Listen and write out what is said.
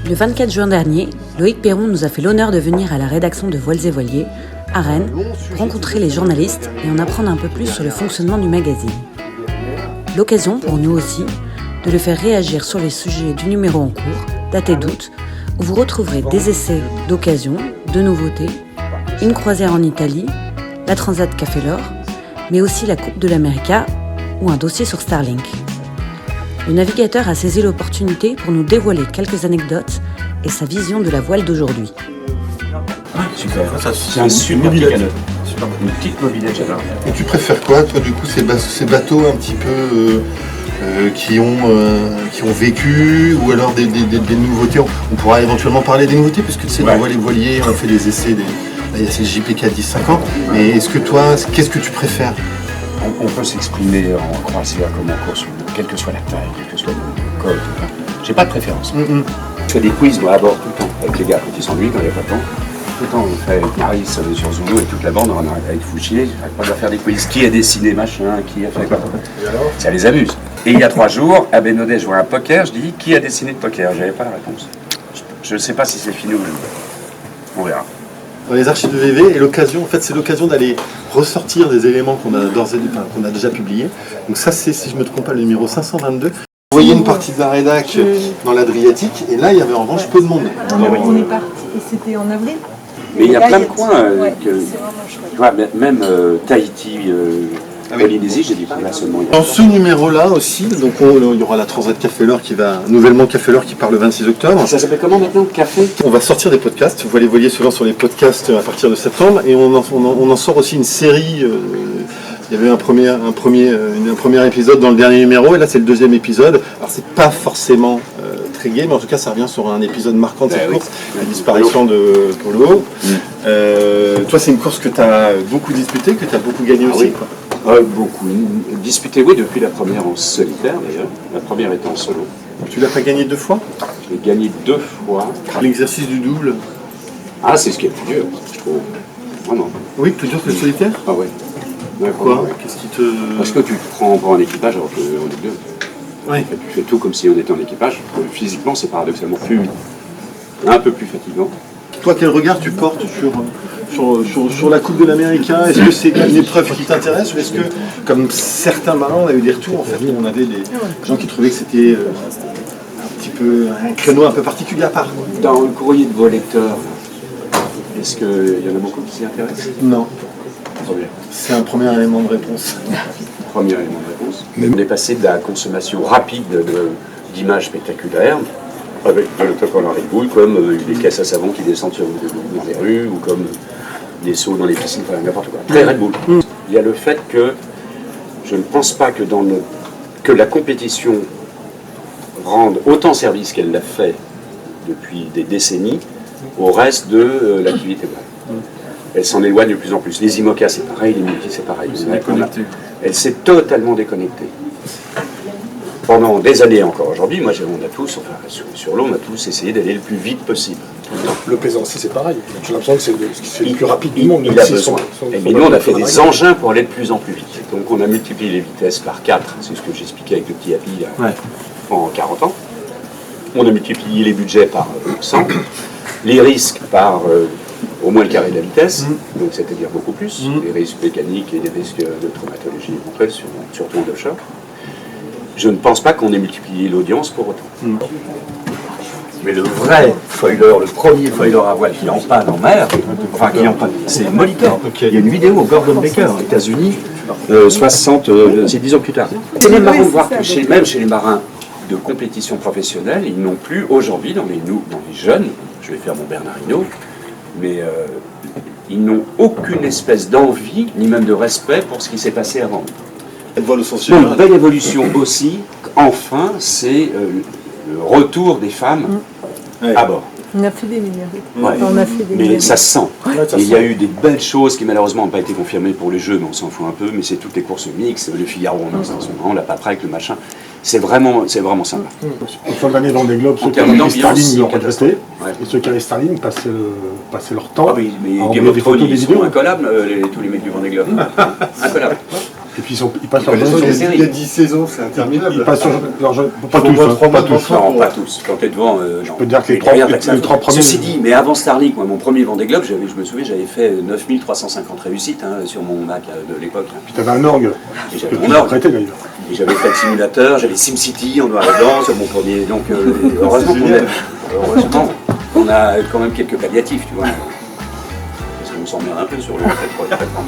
Le 24 juin dernier, Loïc Perron nous a fait l'honneur de venir à la rédaction de Voiles et Voiliers, à Rennes, rencontrer les journalistes et en apprendre un peu plus sur le fonctionnement du magazine. L'occasion pour nous aussi de le faire réagir sur les sujets du numéro en cours, daté d'août, où vous retrouverez des essais d'occasion, de nouveautés, une croisière en Italie, la Transat Café L'Or, mais aussi la Coupe de l'América ou un dossier sur Starlink. Le navigateur a saisi l'opportunité pour nous dévoiler quelques anecdotes et sa vision de la voile d'aujourd'hui. Super, c'est un super mobilette. Une petite mobilette, j'adore. Et tu préfères quoi, toi, du coup, ces bateaux un petit peu qui ont vécu, ou alors des nouveautés? On pourra éventuellement parler des nouveautés, parce que tu sais, dans Voiles et Voiliers, on fait des essais, là, il y a ces JPK 10-50. Mais est-ce que toi, qu'est-ce que tu préfères? On peut s'exprimer en croisière comme en course, quelle que soit la taille, quelle que soit le code. J'ai pas de préférence. Je fais des quiz moi, à bord tout le temps, avec les gars quand ils s'ennuient, quand il n'y a pas de temps. Tout le temps, on fait avec Marie, ça est sur Zulu et toute la bande, on arrête avec Fouchier, on va faire des quiz. Qui a dessiné machin, qui a fait quoi? Ça les amuse. Et il y a 3 jours, à Bénodet, je vois un poker, je dis qui a dessiné le poker? J'avais pas la réponse. Je ne sais pas si c'est fini ou non. On verra. Dans les archives de VV, et l'occasion, en fait, c'est l'occasion d'aller ressortir des éléments qu'on a déjà publiés. Donc ça, c'est, si je me trompe pas, le numéro 522. Vous voyez une partie de la rédac dans l'Adriatique, et là, il y avait en revanche peu de monde. On est parti, et c'était en avril. Mais il y a plein de coins ouais, que, tu vois, même Tahiti, Polynésie, j'ai dit là seulement. Dans ce numéro-là aussi, donc il y aura la Transat Café L'Or qui va, nouvellement Café L'Or qui part le 26 octobre. Ça s'appelle comment maintenant, Café? On va sortir des podcasts, Voiles et Voiliers se lance sur les podcasts à partir de septembre, et on en sort aussi une série. Il y avait un premier épisode dans le dernier numéro, et là c'est le 2e épisode. Alors c'est pas forcément très gai, mais en tout cas ça revient sur un épisode marquant de cette course, la disparition de Polo. Toi, c'est une course que tu as beaucoup disputée, que tu as beaucoup gagnée aussi, oui. Beaucoup. Disputé, oui, depuis la première en solitaire d'ailleurs. La première était en solo. Tu l'as pas gagné 2 fois? Je l'ai gagné 2 fois. L'exercice du double? Ah, c'est ce qui est le plus dur, je trouve. Vraiment. Oui, plus dur que le solitaire? Ah ouais. Pourquoi? Qu'est-ce qui te... Parce que tu te prends pour un équipage alors qu'on est 2. Oui. Tu fais tout comme si on était en équipage. Physiquement, c'est paradoxalement un peu plus fatigant. Toi, quel regard tu portes sur la Coupe de l'América? Est-ce que c'est une épreuve qui t'intéresse, ou est-ce que, comme certains marins, on a eu des retours, en fait, où on avait des gens qui trouvaient que c'était un petit peu un créneau un peu particulier à part? Dans le courrier de vos lecteurs, est-ce qu'il y en a beaucoup qui s'y intéressent? Non. Très bien. C'est un premier élément de réponse. Premier élément de réponse. On est passé de la consommation rapide d'images spectaculaires, avec de l'autocollant en Red Bull, comme des caisses à savon qui descendent dans les rues, ou comme des seaux dans les piscines, enfin n'importe quoi. Très Red Bull. Il y a le fait que je ne pense pas que la compétition rende autant service qu'elle l'a fait depuis des décennies au reste de l'activité voile. Elle s'en éloigne de plus en plus. Les IMOCA, c'est pareil, les multis, c'est pareil. Elle s'est totalement déconnectée. Pendant des années encore aujourd'hui, moi, on a tous, enfin, sur l'eau, on a tous essayé d'aller le plus vite possible. Le plaisancier, c'est pareil. J'ai l'impression que c'est le plus rapide du monde. Il a besoin. Mais nous, on a fait des engins pour aller de plus en plus vite. Donc, on a multiplié les vitesses par 4. C'est ce que j'expliquais avec le petit Happy en 40 ans. On a multiplié les budgets par 100. Les risques par au moins le carré de la vitesse. Donc, c'est-à-dire beaucoup plus. Les risques mécaniques et les risques de traumatologie éventuelle, surtout en offshore. Je ne pense pas qu'on ait multiplié l'audience pour autant. Mais le vrai foiler, le premier foiler à voile qui est en panne en mer, enfin qui est en panne, c'est Molitor. Il y a une vidéo au Gordon Baker aux États-Unis, 60, c'est 10 ans plus tard. C'est les marins de voir que même chez les marins de compétition professionnelle, ils n'ont plus aujourd'hui, dans les jeunes, je vais faire mon Bernardino, mais ils n'ont aucune espèce d'envie, ni même de respect pour ce qui s'est passé avant. Une belle évolution aussi, enfin, c'est le retour des femmes à bord. On a fait des minéraux. Ouais. On a fait des mais minéraux. ça se sent. Et il y a eu des belles choses qui malheureusement n'ont pas été confirmées pour les jeux, mais on s'en fout un peu. Mais c'est toutes les courses mixtes, le Figaro en extension grand, la Paprec, le machin. C'est vraiment sympa. En fin d'année dans les Globes, ceux qui avaient Starling l'ont regretté. Et ceux qui avaient Starling passaient leur temps. Ah oui, mais Game of Thrones, ils sont incollables, tous les mecs du Vendée Globe. Incollables. Et puis ils passent leur connaissent journée les sur séries. Il y a 10 saisons, c'est interminable. Ils passent leur journée. Pas Ils tous, voient hein, 3 pas mois tous. d'enfant. Non, pas tous. Quand t'es devant, Je peux te dire que les mais derrière, trois- t'as que ça. les trois premiers- Ceci dit, mais avant Starlink, moi, mon premier Vendée Globe, je me souviens, j'avais fait 9350 réussites de Mac de l'époque. Puis t'avais un orgue. Et j'avais Que mon tu as orgue. prêté d'ailleurs. Et j'avais fait le simulateur, j'avais SimCity en noir et blanc sur mon premier. Donc heureusement qu'on a quand même quelques palliatifs, tu vois. Parce qu'on s'emmerde un peu sur le fait pour les traitements.